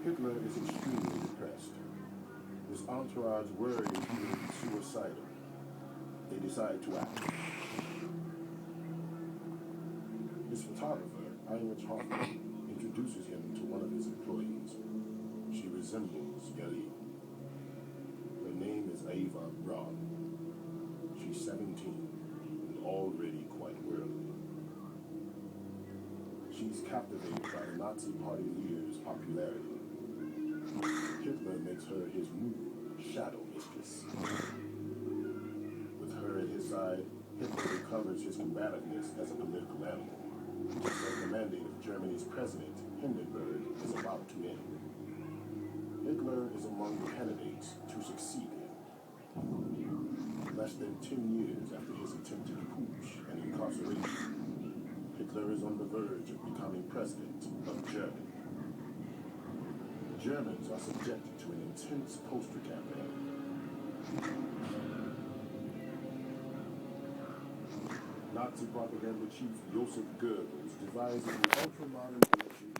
Hitler is extremely depressed. His entourage worry he will be suicidal. They decide to act. His photographer, Heinrich Hoffmann, introduces him to one of his employees. She resembles Yali. Her name is Eva Braun. She's 17 and already quite worldly. She's captivated by the Nazi Party leader's popularity. Hitler makes her his new shadow mistress. With her at his side, Hitler recovers his combativeness as a political animal. The mandate of Germany's president, Hindenburg, is about to end. Hitler is among the candidates to succeed him. Less than 10 years after his attempted putsch and incarceration, Hitler is on the verge of becoming president of Germany. Germans are subjected to an intense poster campaign. Nazi propaganda chief Joseph Goebbels devises an ultra-modern election